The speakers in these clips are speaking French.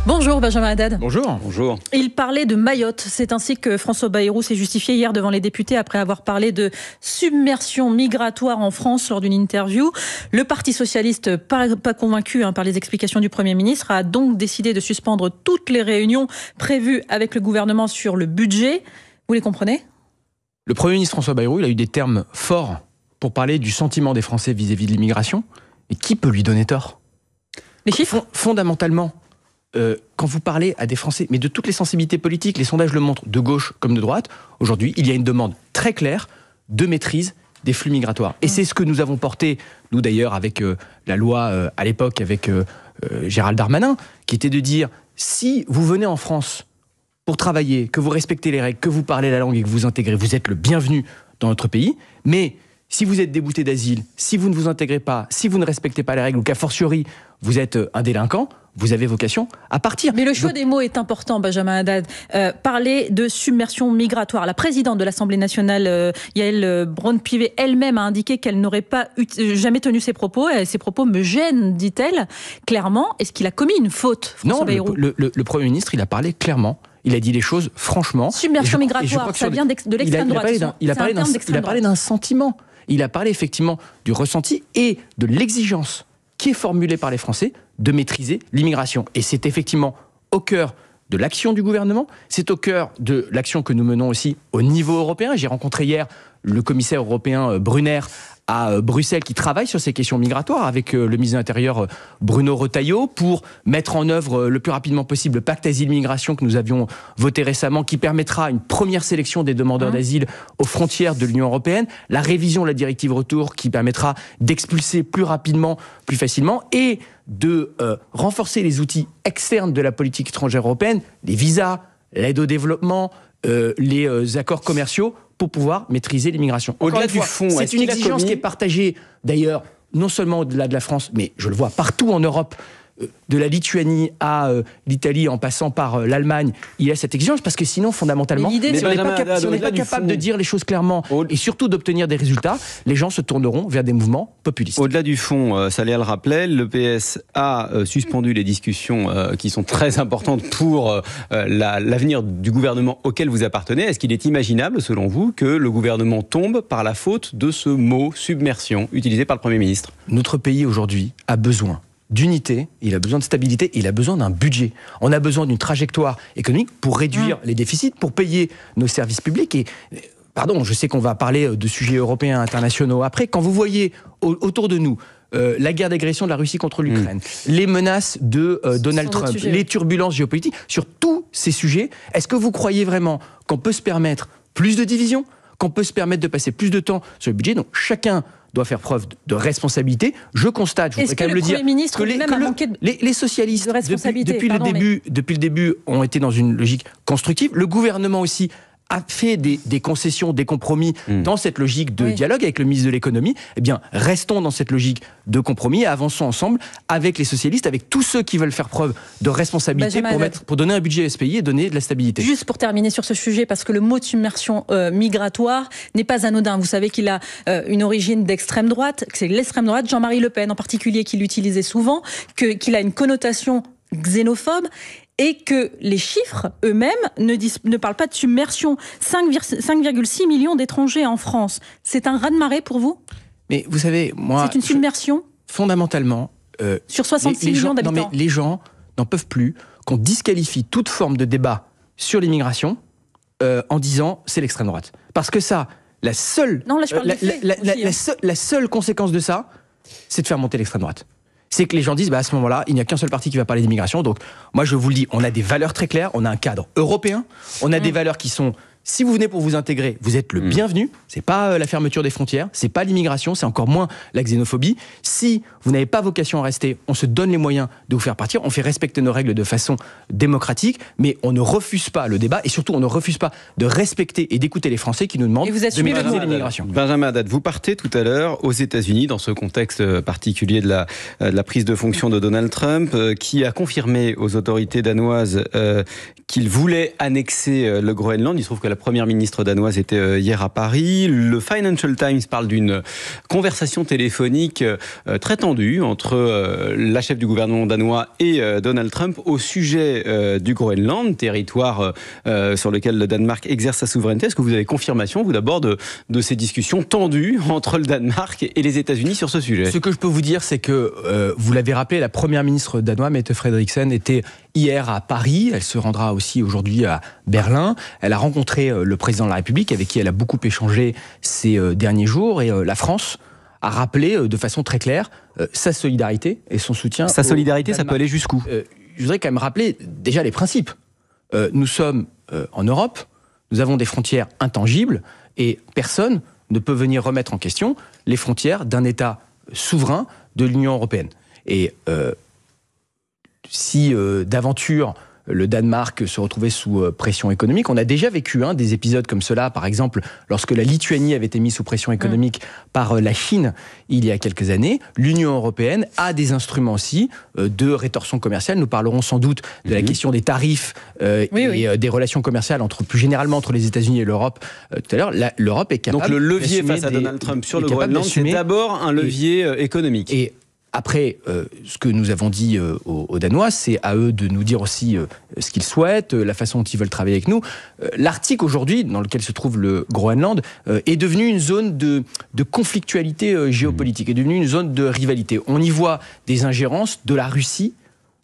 Bonjour Benjamin Haddad. Bonjour. Bonjour. Il parlait de Mayotte. C'est ainsi que François Bayrou s'est justifié hier devant les députés après avoir parlé de submersion migratoire en France lors d'une interview. Le Parti socialiste, pas convaincu par les explications du Premier ministre, a donc décidé de suspendre toutes les réunions prévues avec le gouvernement sur le budget. Vous les comprenez ? Le Premier ministre François Bayrou, il a eu des termes forts pour parler du sentiment des Français vis-à-vis de l'immigration. Et qui peut lui donner tort ? Les chiffres ? Fondamentalement, quand vous parlez à des Français, mais de toutes les sensibilités politiques, les sondages le montrent, de gauche comme de droite, aujourd'hui, il y a une demande très claire de maîtrise des flux migratoires. Et c'est ce que nous avons porté, nous d'ailleurs, avec la loi à l'époque, avec Gérald Darmanin, qui était de dire, si vous venez en France pour travailler, que vous respectez les règles, que vous parlez la langue et que vous intégrez, vous êtes le bienvenu dans notre pays, mais si vous êtes débouté d'asile, si vous ne vous intégrez pas, si vous ne respectez pas les règles, ou qu'a fortiori, vous êtes un délinquant, vous avez vocation à partir. Mais le choix des mots est important, Benjamin Haddad. Parler de submersion migratoire. La présidente de l'Assemblée nationale, Yaël Braun-Pivet, elle-même a indiqué qu'elle n'aurait pas jamais tenu ses propos. Ces propos me gênent, dit-elle. Clairement, est-ce qu'il a commis une faute, François Bayrou ? Non, le Premier ministre, il a parlé clairement. Il a dit les choses franchement. Submersion migratoire, ça vient de l'extrême droite. Il a parlé d'un sentiment. Il a parlé effectivement du ressenti et de l'exigence qui est formulée par les Français de maîtriser l'immigration. Et c'est effectivement au cœur de l'action du gouvernement, c'est au cœur de l'action que nous menons aussi au niveau européen. J'ai rencontré hier le commissaire européen Brunner à Bruxelles qui travaille sur ces questions migratoires avec le ministre de l'Intérieur Bruno Retailleau pour mettre en œuvre le plus rapidement possible le pacte asile-migration que nous avions voté récemment qui permettra une première sélection des demandeurs d'asile aux frontières de l'Union européenne, la révision de la directive retour qui permettra d'expulser plus rapidement, plus facilement et de renforcer les outils externes de la politique étrangère européenne, les visas, l'aide au développement, les accords commerciaux pour pouvoir maîtriser l'immigration. Au-delà du fond, c'est une exigence qui est partagée, d'ailleurs, non seulement au-delà de la France, mais je le vois partout en Europe, de la Lituanie à l'Italie en passant par l'Allemagne, il y a cette exigence parce que sinon, fondamentalement, si on n'est pas capable de dire les choses clairement et surtout d'obtenir des résultats, les gens se tourneront vers des mouvements populistes. Au-delà du fond, Saléha le rappelait, le PS a suspendu les discussions qui sont très importantes pour l'avenir du gouvernement auquel vous appartenez. Est-ce qu'il est imaginable, selon vous, que le gouvernement tombe par la faute de ce mot submersion utilisé par le Premier ministre ? Notre pays aujourd'hui a besoin d'unité, il a besoin de stabilité, il a besoin d'un budget. On a besoin d'une trajectoire économique pour réduire les déficits, pour payer nos services publics. Et, pardon, je sais qu'on va parler de sujets européens, internationaux après. Quand vous voyez autour de nous la guerre d'agression de la Russie contre l'Ukraine, les menaces de Donald Trump, les turbulences géopolitiques, sur tous ces sujets, est-ce que vous croyez vraiment qu'on peut se permettre plus de division, qu'on peut se permettre de passer plus de temps sur le budget ? Donc chacun doit faire preuve de responsabilité. Je constate, je voudrais quand même le dire, que les socialistes, depuis le début, ont été dans une logique constructive. Le gouvernement aussi a fait des concessions, des compromis dans cette logique de dialogue avec le ministre de l'économie. Eh bien, restons dans cette logique de compromis et avançons ensemble avec les socialistes, avec tous ceux qui veulent faire preuve de responsabilité pour donner un budget à ce pays et donner de la stabilité. Juste pour terminer sur ce sujet, parce que le mot de submersion migratoire n'est pas anodin. Vous savez qu'il a une origine d'extrême droite, que c'est l'extrême droite, Jean-Marie Le Pen en particulier, qui l'utilisait souvent, qu'il a une connotation xénophobe. Et que les chiffres eux-mêmes ne parlent pas de submersion. 5,6 millions d'étrangers en France. C'est un raz-de-marée pour vous ? Mais vous savez, moi... C'est une submersion ? Fondamentalement... sur 66 millions d'habitants. Non mais les gens n'en peuvent plus qu'on disqualifie toute forme de débat sur l'immigration en disant c'est l'extrême droite. Parce que ça, la seule conséquence de ça, c'est de faire monter l'extrême droite. C'est que les gens disent, à ce moment-là, il n'y a qu'un seul parti qui va parler d'immigration. Donc, moi, je vous le dis, on a des valeurs très claires, on a un cadre européen, on a des valeurs qui sont, si vous venez pour vous intégrer, vous êtes le bienvenu. C'est pas la fermeture des frontières, c'est pas l'immigration, c'est encore moins la xénophobie. Si vous n'avez pas vocation à rester, on se donne les moyens de vous faire partir, on fait respecter nos règles de façon démocratique, mais on ne refuse pas le débat et surtout, on ne refuse pas de respecter et d'écouter les Français qui nous demandent de maîtriser l'immigration. Benjamin Haddad, vous partez tout à l'heure aux États-Unis dans ce contexte particulier de la prise de fonction de Donald Trump, qui a confirmé aux autorités danoises qu'il voulait annexer le Groenland. Il se trouve que la première ministre danoise était hier à Paris. Le Financial Times parle d'une conversation téléphonique très tendue entre la chef du gouvernement danois et Donald Trump au sujet du Groenland, territoire sur lequel le Danemark exerce sa souveraineté. Est-ce que vous avez confirmation, vous d'abord, de ces discussions tendues entre le Danemark et les États-Unis sur ce sujet? Ce que je peux vous dire, c'est que, vous l'avez rappelé, la première ministre danoise, Mette Frederiksen, était hier à Paris. Elle se rendra aussi aujourd'hui à Berlin. Elle a rencontré le président de la République, avec qui elle a beaucoup échangé ces derniers jours. Et la France a rappelé de façon très claire sa solidarité et son soutien. Sa solidarité, ça peut aller jusqu'où? Je voudrais quand même rappeler déjà les principes. Nous sommes en Europe, nous avons des frontières intangibles et personne ne peut venir remettre en question les frontières d'un État souverain de l'Union européenne. Et si d'aventure le Danemark se retrouvait sous pression économique, on a déjà vécu des épisodes comme cela, par exemple lorsque la Lituanie avait été mise sous pression économique par la Chine il y a quelques années. L'Union européenne a des instruments aussi de rétorsion commerciale. Nous parlerons sans doute de la question des tarifs et des relations commerciales plus généralement entre les États-Unis et l'Europe tout à l'heure. L'Europe est capable. Donc le levier face à Donald Trump sur le Groenland, c'est d'abord un levier économique. Et après, ce que nous avons dit aux Danois, c'est à eux de nous dire aussi ce qu'ils souhaitent, la façon dont ils veulent travailler avec nous. L'Arctique aujourd'hui, dans lequel se trouve le Groenland, est devenu une zone de conflictualité géopolitique, est devenu une zone de rivalité. On y voit des ingérences de la Russie,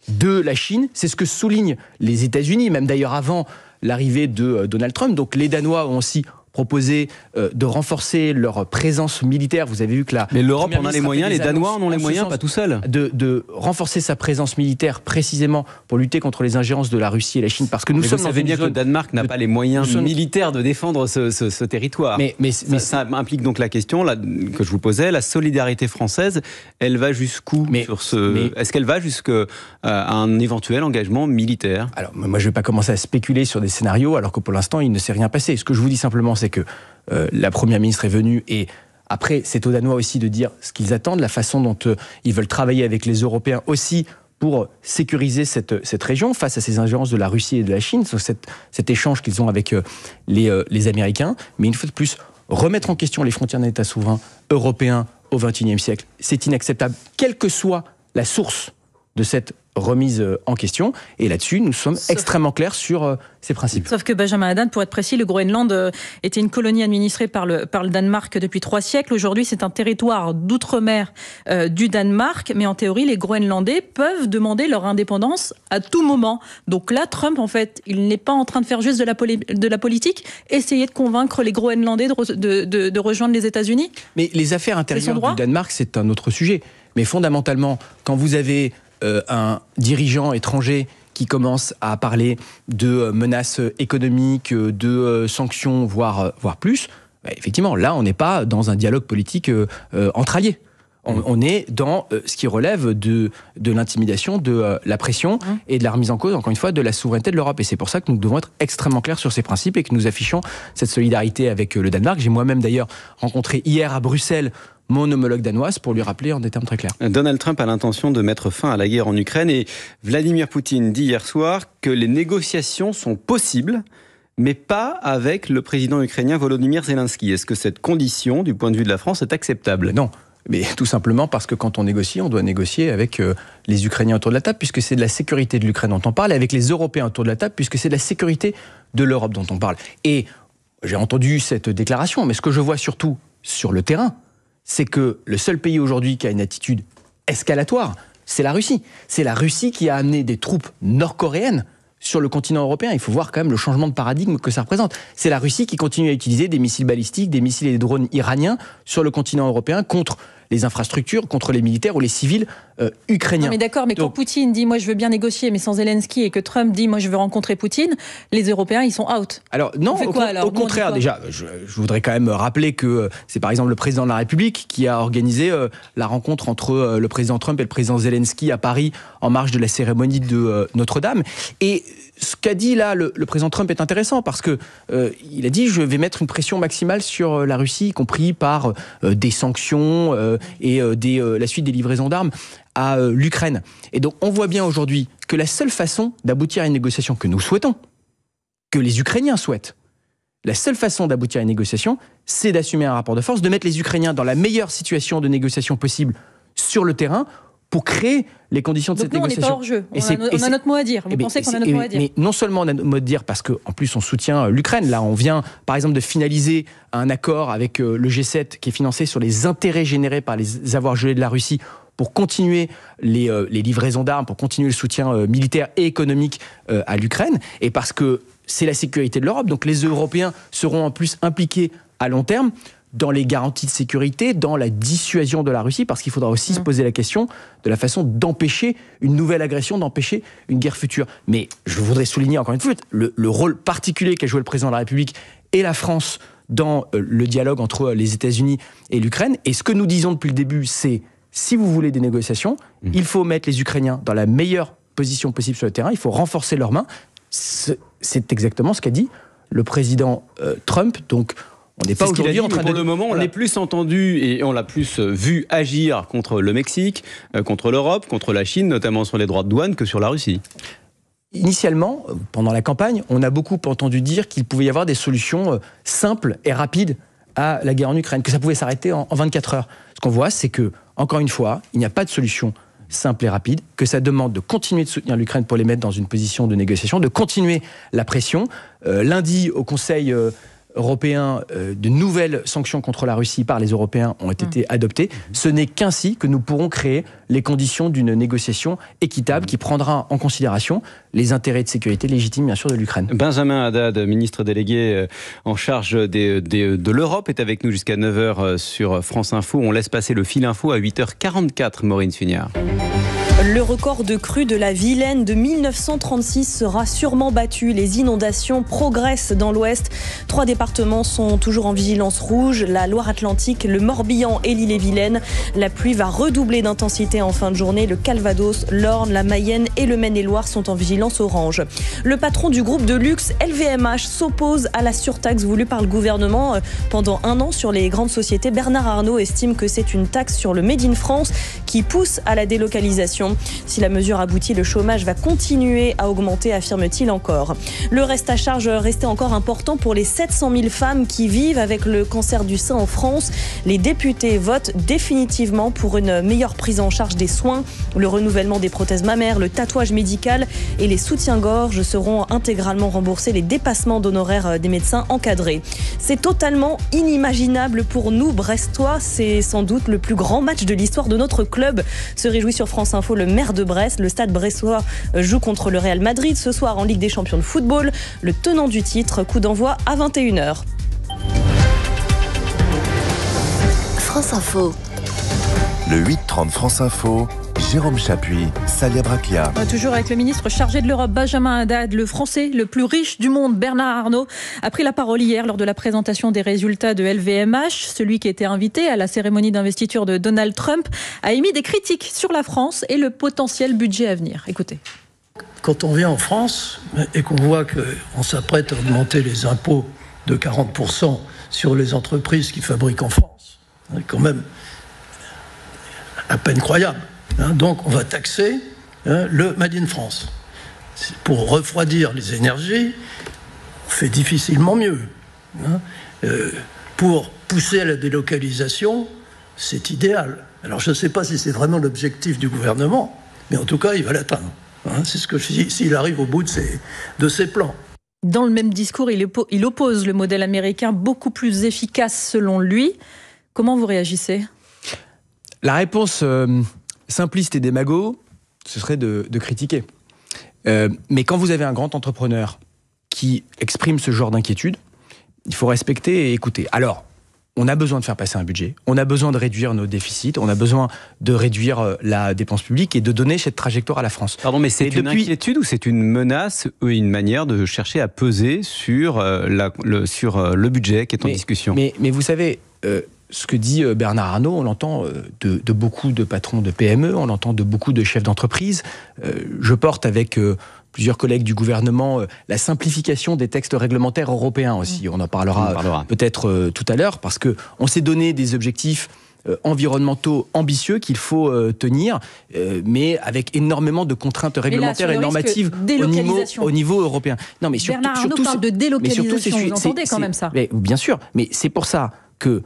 de la Chine. C'est ce que soulignent les États-Unis, même d'ailleurs avant l'arrivée de Donald Trump. Donc les Danois ont aussi proposé de renforcer leur présence militaire. Vous avez vu que Mais l'Europe en a les moyens, les Danois en ont les moyens, pas tout seuls. De renforcer sa présence militaire précisément pour lutter contre les ingérences de la Russie et la Chine. Parce que nous sommes vous savez bien que le Danemark n'a pas les moyens militaires de défendre ce territoire. Mais ça implique donc la question que je vous posais, la solidarité française, elle va jusqu'où sur ce... Est-ce qu'elle va jusqu'à un éventuel engagement militaire? Alors moi je ne vais pas commencer à spéculer sur des scénarios alors que pour l'instant il ne s'est rien passé. Ce que je vous dis simplement, c'est que la Première ministre est venue et après, c'est aux Danois aussi de dire ce qu'ils attendent, la façon dont ils veulent travailler avec les Européens aussi pour sécuriser cette région face à ces ingérences de la Russie et de la Chine, sur cet échange qu'ils ont avec les Américains. Mais une fois de plus, remettre en question les frontières d'un État souverain européen au XXIe siècle, c'est inacceptable, quelle que soit la source de cette remise en question. Et là-dessus, nous sommes extrêmement clairs sur ces principes. Sauf que Benjamin Haddad, pour être précis, le Groenland était une colonie administrée par le Danemark depuis 3 siècles. Aujourd'hui, c'est un territoire d'outre-mer du Danemark. Mais en théorie, les Groenlandais peuvent demander leur indépendance à tout moment. Donc là, Trump, en fait, il n'est pas en train de faire juste de la politique, essayer de convaincre les Groenlandais de rejoindre les États-Unis. Mais les affaires intérieures du Danemark, c'est un autre sujet. Mais fondamentalement, quand vous avez un dirigeant étranger qui commence à parler de menaces économiques, de sanctions, voire plus, effectivement, là, on n'est pas dans un dialogue politique entre alliés. On est dans ce qui relève de l'intimidation, de la pression et de la remise en cause, encore une fois, de la souveraineté de l'Europe. Et c'est pour ça que nous devons être extrêmement clairs sur ces principes et que nous affichons cette solidarité avec le Danemark. J'ai moi-même d'ailleurs rencontré hier à Bruxelles mon homologue danoise pour lui rappeler en des termes très clairs. Donald Trump a l'intention de mettre fin à la guerre en Ukraine et Vladimir Poutine dit hier soir que les négociations sont possibles, mais pas avec le président ukrainien Volodymyr Zelensky. Est-ce que cette condition, du point de vue de la France, est acceptable? Non. Mais tout simplement parce que quand on négocie, on doit négocier avec les Ukrainiens autour de la table, puisque c'est de la sécurité de l'Ukraine dont on parle, et avec les Européens autour de la table, puisque c'est de la sécurité de l'Europe dont on parle. Et j'ai entendu cette déclaration, mais ce que je vois surtout sur le terrain, c'est que le seul pays aujourd'hui qui a une attitude escalatoire, c'est la Russie. C'est la Russie qui a amené des troupes nord-coréennes sur le continent européen. Il faut voir quand même le changement de paradigme que ça représente. C'est la Russie qui continue à utiliser des missiles balistiques, des missiles et des drones iraniens sur le continent européen contre les infrastructures, contre les militaires ou les civils ukrainiens. Non mais d'accord, mais quand Poutine dit « moi je veux bien négocier mais sans Zelensky » et que Trump dit « moi je veux rencontrer Poutine », les Européens ils sont out. Alors non, au contraire, déjà, je voudrais quand même rappeler que c'est par exemple le président de la République qui a organisé la rencontre entre le président Trump et le président Zelensky à Paris en marge de la cérémonie de Notre-Dame. Et ce qu'a dit là le président Trump est intéressant parce que il a dit je vais mettre une pression maximale sur la Russie, y compris par des sanctions et la suite des livraisons d'armes à l'Ukraine. Et donc on voit bien aujourd'hui que la seule façon d'aboutir à une négociation que nous souhaitons, que les Ukrainiens souhaitent, la seule façon d'aboutir à une négociation, c'est d'assumer un rapport de force, de mettre les Ukrainiens dans la meilleure situation de négociation possible sur le terrain pour créer les conditions de cette négociation. Donc nous, on n'est pas hors jeu. On a notre mot à dire. Vous pensez qu'on a notre mot à dire? Mais non seulement on a notre mot à dire parce qu'en plus on soutient l'Ukraine. Là, on vient par exemple de finaliser un accord avec le G7 qui est financé sur les intérêts générés par les avoirs gelés de la Russie pour continuer les livraisons d'armes, pour continuer le soutien militaire et économique à l'Ukraine. Et parce que c'est la sécurité de l'Europe. Donc les Européens seront en plus impliqués à long terme dans les garanties de sécurité, dans la dissuasion de la Russie, parce qu'il faudra aussi se poser la question de la façon d'empêcher une nouvelle agression, d'empêcher une guerre future. Mais je voudrais souligner encore une fois le rôle particulier qu'a joué le président de la République et la France dans le dialogue entre les États-Unis et l'Ukraine. Et ce que nous disons depuis le début, c'est si vous voulez des négociations, il faut mettre les Ukrainiens dans la meilleure position possible sur le terrain, il faut renforcer leurs mains. C'est exactement ce qu'a dit le président Trump. Donc, on n'est pas aujourd'hui en train de... Pour le moment, on l'a plus entendu et on l'a plus vu agir contre le Mexique, contre l'Europe, contre la Chine, notamment sur les droits de douane, que sur la Russie. Initialement, pendant la campagne, on a beaucoup entendu dire qu'il pouvait y avoir des solutions simples et rapides à la guerre en Ukraine, que ça pouvait s'arrêter en 24 heures. Ce qu'on voit, c'est que, encore une fois, il n'y a pas de solution simple et rapide, que ça demande de continuer de soutenir l'Ukraine pour les mettre dans une position de négociation, de continuer la pression. Lundi, au Conseil européen, de nouvelles sanctions contre la Russie par les Européens ont été adoptées. Ce n'est qu'ainsi que nous pourrons créer les conditions d'une négociation équitable qui prendra en considération les intérêts de sécurité légitimes, bien sûr, de l'Ukraine. Benjamin Haddad, ministre délégué en charge de l'Europe, est avec nous jusqu'à 9h sur France Info. On laisse passer le fil info à 8h44, Maureen Sugnard. Le record de crue de la Vilaine de 1936 sera sûrement battu. Les inondations progressent dans l'Ouest. 3 départements sont toujours en vigilance rouge, la Loire-Atlantique, le Morbihan et l'Ille-et-Vilaine. La pluie va redoubler d'intensité en fin de journée. Le Calvados, l'Orne, la Mayenne et le Maine-et-Loire sont en vigilance orange. Le patron du groupe de luxe LVMH s'oppose à la surtaxe voulue par le gouvernement pendant 1 an sur les grandes sociétés. Bernard Arnault estime que c'est une taxe sur le Made in France qui pousse à la délocalisation. Si la mesure aboutit, le chômage va continuer à augmenter, affirme-t-il encore. Le reste à charge restait encore important pour les 700 000 femmes qui vivent avec le cancer du sein en France. Les députés votent définitivement pour une meilleure prise en charge des soins, le renouvellement des prothèses mammaires, le tatouage médical et les soutiens-gorge seront intégralement remboursés, les dépassements d'honoraires des médecins encadrés. C'est totalement inimaginable pour nous, Brestois. C'est sans doute le plus grand match de l'histoire de notre club, se réjouit sur France Info le maire de Brest. Le stade brestois joue contre le Real Madrid ce soir en Ligue des Champions de football. Le tenant du titre, coup d'envoi à 21h. France Info. Le 8-30 France Info. Jérôme Chapuis, Salia Braclia. Toujours avec le ministre chargé de l'Europe, Benjamin Haddad. Le Français le plus riche du monde, Bernard Arnault, a pris la parole hier lors de la présentation des résultats de LVMH. Celui qui était invité à la cérémonie d'investiture de Donald Trump a émis des critiques sur la France et le potentiel budget à venir. Écoutez. Quand on vient en France et qu'on voit qu'on s'apprête à augmenter les impôts de 40% sur les entreprises qui fabriquent en France, c'est quand même à peine croyable. Donc on va taxer le Made in France. Pour refroidir les énergies, on fait difficilement mieux. Pour pousser à la délocalisation, c'est idéal. Alors je ne sais pas si c'est vraiment l'objectif du gouvernement, mais en tout cas il va l'atteindre. C'est ce que je dis, s'il arrive au bout de ses plans. Dans le même discours, il oppose le modèle américain beaucoup plus efficace selon lui. Comment vous réagissez ? La réponse simpliste et démago, ce serait de critiquer. Mais quand vous avez un grand entrepreneur qui exprime ce genre d'inquiétude, il faut respecter et écouter. Alors, on a besoin de faire passer un budget, on a besoin de réduire nos déficits, on a besoin de réduire la dépense publique et de donner cette trajectoire à la France. Pardon, mais c'est une inquiétude ou c'est une menace ou une manière de chercher à peser sur le budget qui est en discussion ? Mais vous savez... ce que dit Bernard Arnault, on l'entend de beaucoup de patrons de PME, on l'entend de beaucoup de chefs d'entreprise. Je porte avec plusieurs collègues du gouvernement la simplification des textes réglementaires européens aussi. On en parlera peut-être tout à l'heure, parce qu'on s'est donné des objectifs environnementaux ambitieux qu'il faut tenir, mais avec énormément de contraintes réglementaires et normatives au niveau européen. Non, mais Bernard Arnault parle de délocalisation, vous entendez quand même ça? Mais, bien sûr, mais c'est pour ça que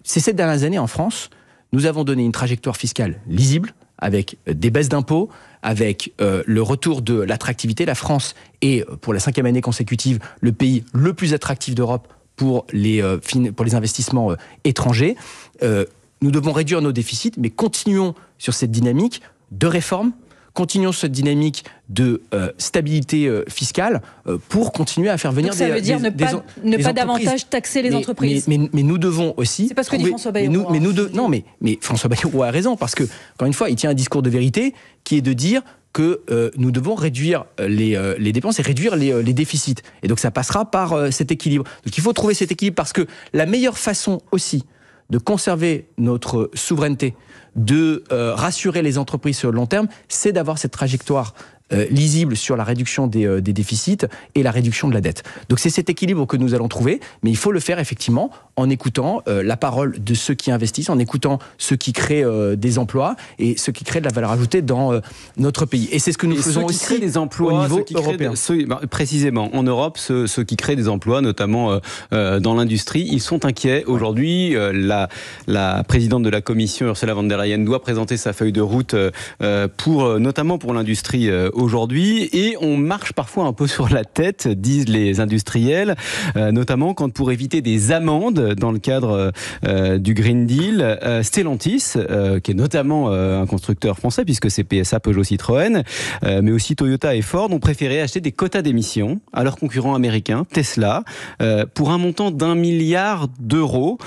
ces 7 dernières années en France, nous avons donné une trajectoire fiscale lisible, avec des baisses d'impôts, avec le retour de l'attractivité. La France est, pour la 5e année consécutive, le pays le plus attractif d'Europe pour les investissements étrangers. Nous devons réduire nos déficits, mais continuons sur cette dynamique de réforme, continuons cette dynamique de stabilité fiscale pour continuer à faire venir donc ça veut dire ne pas davantage taxer les entreprises. Mais nous devons aussi... C'est parce que dit François Bayrou. Mais François Bayrou a raison, parce que, encore une fois, il tient un discours de vérité qui est de dire que nous devons réduire les dépenses et réduire les déficits. Et donc ça passera par cet équilibre. Donc il faut trouver cet équilibre, parce que la meilleure façon aussi de conserver notre souveraineté, de rassurer les entreprises sur le long terme, c'est d'avoir cette trajectoire lisible sur la réduction des déficits et la réduction de la dette. Donc c'est cet équilibre que nous allons trouver, mais il faut le faire effectivement en écoutant la parole de ceux qui investissent, en écoutant ceux qui créent des emplois et ceux qui créent de la valeur ajoutée dans notre pays. Et c'est ce que nous faisons aussi des emplois, au niveau européen. Précisément, en Europe, ceux qui créent des emplois, notamment dans l'industrie, ils sont inquiets. Aujourd'hui, la présidente de la Commission, Ursula von der Leyen, doit présenter sa feuille de route notamment pour l'industrie aujourd'hui, et on marche parfois un peu sur la tête, disent les industriels, notamment quand, pour éviter des amendes dans le cadre du Green Deal, Stellantis, qui est notamment un constructeur français, puisque c'est PSA, Peugeot, Citroën, mais aussi Toyota et Ford, ont préféré acheter des quotas d'émissions à leurs concurrents américains, Tesla, pour un montant d'1 milliard d'euros.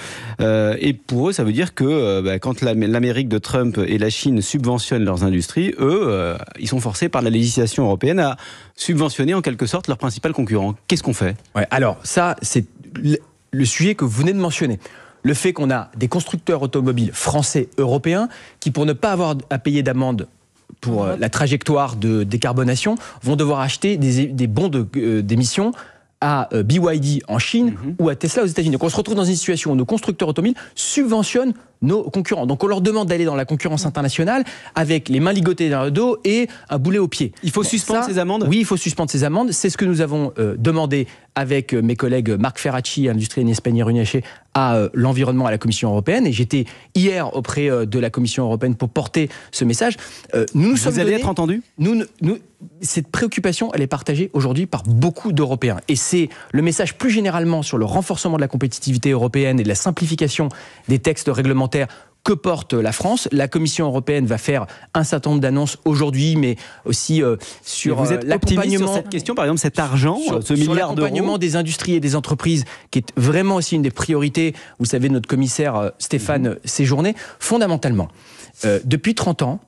Et pour eux, ça veut dire que quand l'Amérique de Trump et la Chine subventionnent leurs industries, eux, ils sont forcés par la législation européenne à subventionner en quelque sorte leurs principaux concurrents. Qu'est-ce qu'on fait ? Alors ça, c'est le sujet que vous venez de mentionner. Le fait qu'on a des constructeurs automobiles français, européens, qui pour ne pas avoir à payer d'amende pour la trajectoire de décarbonation, vont devoir acheter des bons d'émissions à BYD en Chine ou à Tesla aux États-Unis. Donc on se retrouve dans une situation où nos constructeurs automobiles subventionnent nos concurrents. Donc on leur demande d'aller dans la concurrence internationale avec les mains ligotées dans le dos et un boulet au pied. Il faut suspendre ces amendes ? Oui, il faut suspendre ces amendes. C'est ce que nous avons demandé avec mes collègues Marc Ferracci, industriel Agnès Pannier-Runacher, à l'environnement à la Commission européenne. Et j'étais hier auprès de la Commission européenne pour porter ce message. Vous allez être entendu ? Cette préoccupation, elle est partagée aujourd'hui par beaucoup d'Européens. Et c'est le message plus généralement sur le renforcement de la compétitivité européenne et de la simplification des textes réglementaires que porte la France. La Commission européenne va faire un certain nombre d'annonces aujourd'hui, mais aussi sur l'accompagnement sur cette question, par exemple, cet argent, ce milliard d'euros. L'accompagnement des industries et des entreprises, qui est vraiment aussi une des priorités, vous savez, notre commissaire Stéphane Séjourné, fondamentalement. Depuis 30 ans,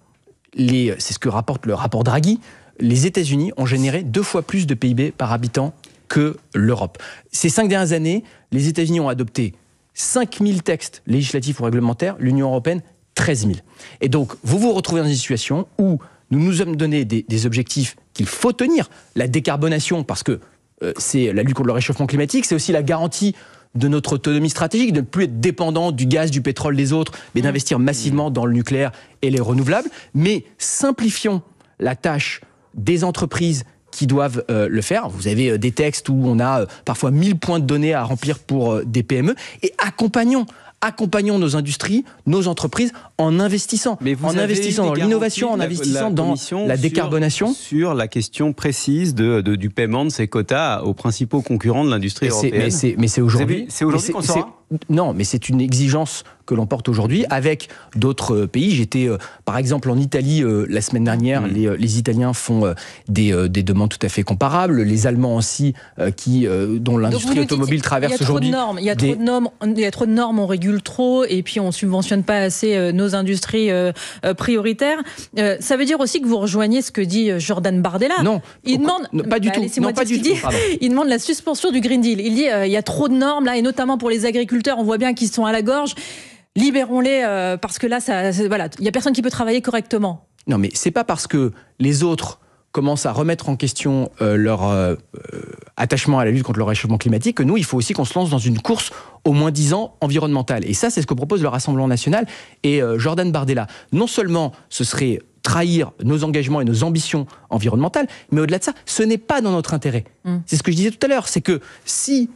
c'est ce que rapporte le rapport Draghi, les États-Unis ont généré 2 fois plus de PIB par habitant que l'Europe. Ces 5 dernières années, les États-Unis ont adopté 5 000 textes législatifs ou réglementaires, l'Union européenne, 13 000. Et donc, vous vous retrouvez dans une situation où nous nous sommes donné des objectifs qu'il faut tenir. La décarbonation, parce que c'est la lutte contre le réchauffement climatique, c'est aussi la garantie de notre autonomie stratégique, de ne plus être dépendant du gaz, du pétrole des autres, mais d'investir massivement dans le nucléaire et les renouvelables. Mais simplifions la tâche des entreprises qui doivent le faire. Vous avez des textes où on a parfois 1000 points de données à remplir pour des PME, et accompagnons nos industries, nos entreprises en investissant. En investissant dans l'innovation, en investissant dans la décarbonation. Sur la question précise du paiement de ces quotas aux principaux concurrents de l'industrie européenne. Mais c'est aujourd'hui. C'est aujourd'hui qu'on saura ? Non, mais c'est une exigence que l'on porte aujourd'hui avec d'autres pays. J'étais par exemple en Italie la semaine dernière. Les Italiens font des demandes tout à fait comparables. Les Allemands aussi, dont l'industrie automobile traverse aujourd'hui. Il y a trop de normes, on régule trop, et puis on subventionne pas assez nos industries prioritaires. Ça veut dire aussi que vous rejoignez ce que dit Jordan Bardella. Non, il demande, pas du tout. Non, pas du tout. Il demande la suspension du Green Deal. Il dit il y a trop de normes là, et notamment pour les agriculteurs. On voit bien qu'ils sont à la gorge. Libérons-les parce que là, il y a personne qui peut travailler correctement. Non, mais c'est pas parce que les autres commencent à remettre en question leur attachement à la lutte contre le réchauffement climatique, que nous, il faut aussi qu'on se lance dans une course au moins 10 ans environnementale. Et ça, c'est ce que propose le Rassemblement national et Jordan Bardella. Non seulement ce serait trahir nos engagements et nos ambitions environnementales, mais au-delà de ça, ce n'est pas dans notre intérêt. C'est ce que je disais tout à l'heure, c'est que si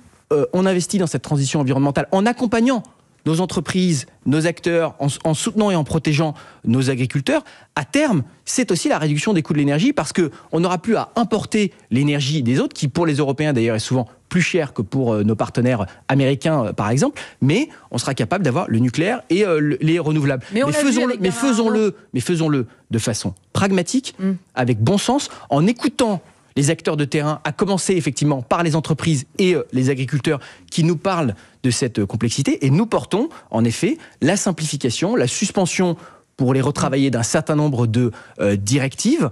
on investit dans cette transition environnementale en accompagnant nos entreprises, nos acteurs, en soutenant et en protégeant nos agriculteurs, à terme, c'est aussi la réduction des coûts de l'énergie parce qu'on n'aura plus à importer l'énergie des autres, qui pour les Européens d'ailleurs est souvent plus chère que pour nos partenaires américains par exemple, mais on sera capable d'avoir le nucléaire et les renouvelables. Mais faisons-le de façon pragmatique, avec bon sens, en écoutant les acteurs de terrain, à commencer effectivement par les entreprises et les agriculteurs qui nous parlent de cette complexité. Et nous portons en effet la simplification, la suspension pour les retravailler d'un certain nombre de directives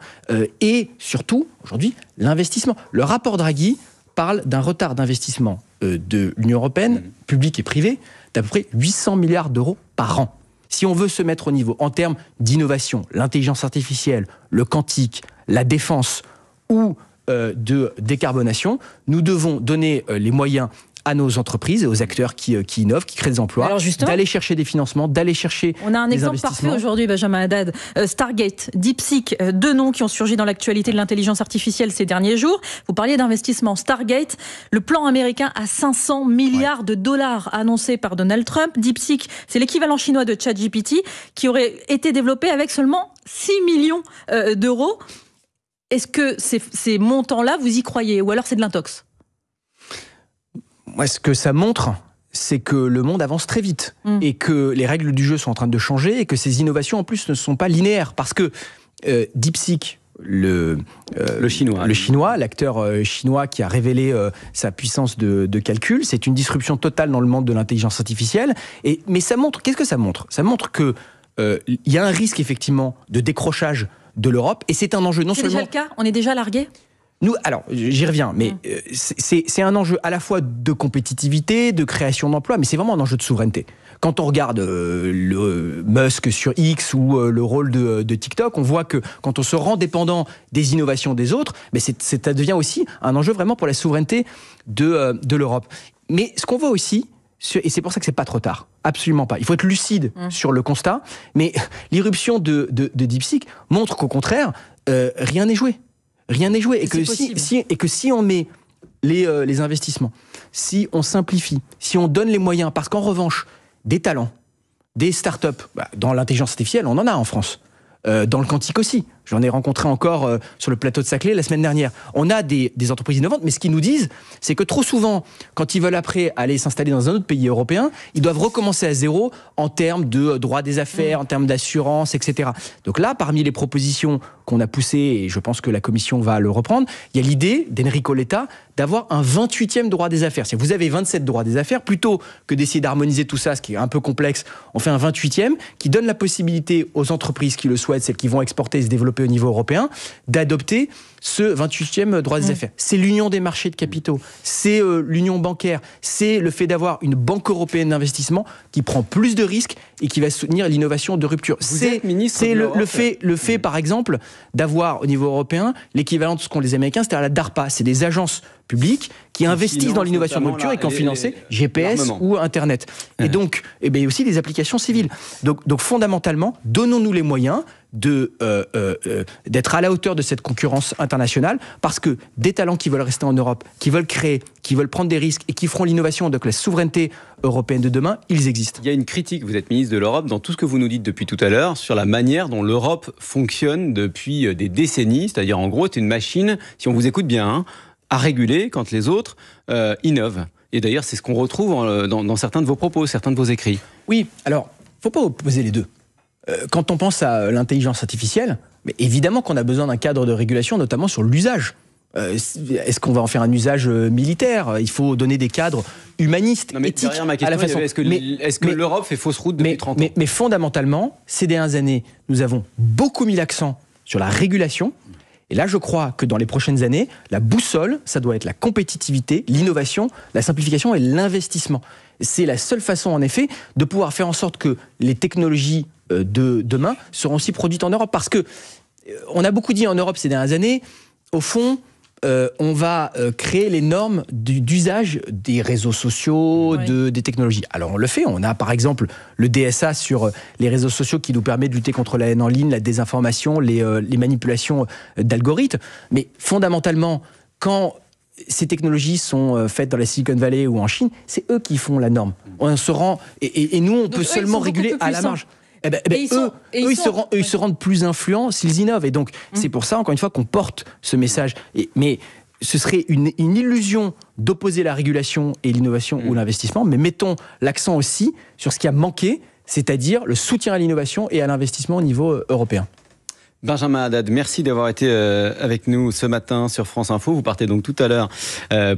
et surtout, aujourd'hui, l'investissement. Le rapport Draghi parle d'un retard d'investissement de l'Union européenne, public et privé, d'à peu près 800 milliards d'euros par an. Si on veut se mettre au niveau en termes d'innovation, l'intelligence artificielle, le quantique, la défense ou de décarbonation, nous devons donner les moyens à nos entreprises et aux acteurs qui innovent, qui créent des emplois, d'aller chercher des financements, d'aller chercher des investissements. On a un exemple parfait aujourd'hui, Benjamin Haddad. Stargate, DeepSeek, deux noms qui ont surgi dans l'actualité de l'intelligence artificielle ces derniers jours. Vous parliez d'investissement. Stargate, le plan américain à 500 milliards de dollars annoncé par Donald Trump. DeepSeek, c'est l'équivalent chinois de ChatGPT qui aurait été développé avec seulement 6 millions d'euros. Est-ce que ces montants-là, vous y croyez? Ou alors c'est de l'intox? Moi, ce que ça montre, c'est que le monde avance très vite et que les règles du jeu sont en train de changer et que ces innovations, en plus, ne sont pas linéaires. Parce que DeepSeek, le chinois, l'acteur chinois qui a révélé sa puissance de calcul, c'est une disruption totale dans le monde de l'intelligence artificielle. Mais ça montre, qu'est-ce que ça montre? Ça montre qu'il y a un risque, effectivement, de décrochage de l'Europe, et c'est un enjeu non seulement... C'est déjà le cas? On est déjà largué? Nous, alors, j'y reviens, mais c'est un enjeu à la fois de compétitivité, de création d'emplois, mais c'est vraiment un enjeu de souveraineté. Quand on regarde le Musk sur X ou le rôle de TikTok, on voit que quand on se rend dépendant des innovations des autres, mais ça devient aussi un enjeu vraiment pour la souveraineté de l'Europe. Mais ce qu'on voit aussi, et c'est pour ça que c'est pas trop tard, absolument pas. Il faut être lucide sur le constat, mais l'irruption de DeepSeek montre qu'au contraire, rien n'est joué. Rien n'est joué. Et que si on met les investissements, si on simplifie, si on donne les moyens, parce qu'en revanche, des talents, des startups, dans l'intelligence artificielle, on en a en France. Dans le quantique aussi. J'en ai rencontré encore sur le plateau de Saclay la semaine dernière. On a des entreprises innovantes, mais ce qu'ils nous disent, c'est que trop souvent, quand ils veulent après aller s'installer dans un autre pays européen, ils doivent recommencer à zéro en termes de droit des affaires, en termes d'assurance, etc. Donc là, parmi les propositions qu'on a poussées, et je pense que la Commission va le reprendre, il y a l'idée d'Enrico Letta d'avoir un 28e droit des affaires. Si vous avez 27 droits des affaires, plutôt que d'essayer d'harmoniser tout ça, ce qui est un peu complexe, on fait un 28e qui donne la possibilité aux entreprises qui le souhaitent, celles qui vont exporter et se développer au niveau européen, d'adopter ce 28e droit des affaires. C'est l'union des marchés de capitaux, c'est l'union bancaire, c'est le fait d'avoir une banque européenne d'investissement qui prend plus de risques et qui va soutenir l'innovation de rupture. C'est le fait, par exemple, d'avoir au niveau européen l'équivalent de ce qu'ont les Américains, c'est-à-dire la DARPA. C'est des agences publiques qui investissent dans l'innovation de rupture et qui ont financé GPS ou Internet. Et donc, aussi des applications civiles. Donc fondamentalement, donnons-nous les moyens d'être à la hauteur de cette concurrence internationale, parce que des talents qui veulent rester en Europe, qui veulent créer, qui veulent prendre des risques et qui feront l'innovation, donc la souveraineté européenne de demain, ils existent. Il y a une critique, vous êtes ministre de l'Europe, dans tout ce que vous nous dites depuis tout à l'heure, sur la manière dont l'Europe fonctionne depuis des décennies, c'est-à-dire en gros, c'est une machine, si on vous écoute bien, à réguler quand les autres innovent. Et d'ailleurs, c'est ce qu'on retrouve dans certains de vos propos, certains de vos écrits. Oui, alors, il ne faut pas opposer les deux. Quand on pense à l'intelligence artificielle, mais évidemment qu'on a besoin d'un cadre de régulation, notamment sur l'usage. Est-ce qu'on va en faire un usage militaire? Il faut donner des cadres humanistes, éthiques. Ma question, à la façon. Est-ce que l'Europe fait fausse route depuis 30 ans? Mais fondamentalement, ces dernières années, nous avons beaucoup mis l'accent sur la régulation. Et là, je crois que dans les prochaines années, la boussole, ça doit être la compétitivité, l'innovation, la simplification et l'investissement. C'est la seule façon, en effet, de pouvoir faire en sorte que les technologies de demain seront aussi produites en Europe. Parce que on a beaucoup dit en Europe ces dernières années, au fond, on va créer les normes d'usage des réseaux sociaux, des technologies. Alors on le fait, on a par exemple le DSA sur les réseaux sociaux qui nous permet de lutter contre la haine en ligne, la désinformation, les manipulations d'algorithmes. Mais fondamentalement, quand ces technologies sont faites dans la Silicon Valley ou en Chine, c'est eux qui font la norme. On se rend, et nous on peut seulement réguler à la marge. Ils se rendent plus influents s'ils innovent. Et donc, c'est pour ça, encore une fois, qu'on porte ce message. Mais ce serait une illusion d'opposer la régulation et l'innovation ou l'investissement, mais mettons l'accent aussi sur ce qui a manqué, c'est-à-dire le soutien à l'innovation et à l'investissement au niveau européen. Benjamin Haddad, merci d'avoir été avec nous ce matin sur France Info. Vous partez donc tout à l'heure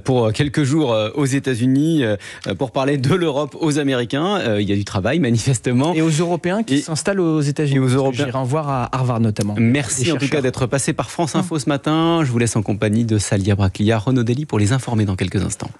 pour quelques jours aux États-Unis pour parler de l'Europe aux Américains. Il y a du travail manifestement. Et aux Européens qui s'installent aux États-Unis. Et aux Européens. J'irai en voir à Harvard notamment. Merci en tout cas d'être passé par France Info ce matin. Je vous laisse en compagnie de Salia Braclia, Renaud Dely pour les informer dans quelques instants.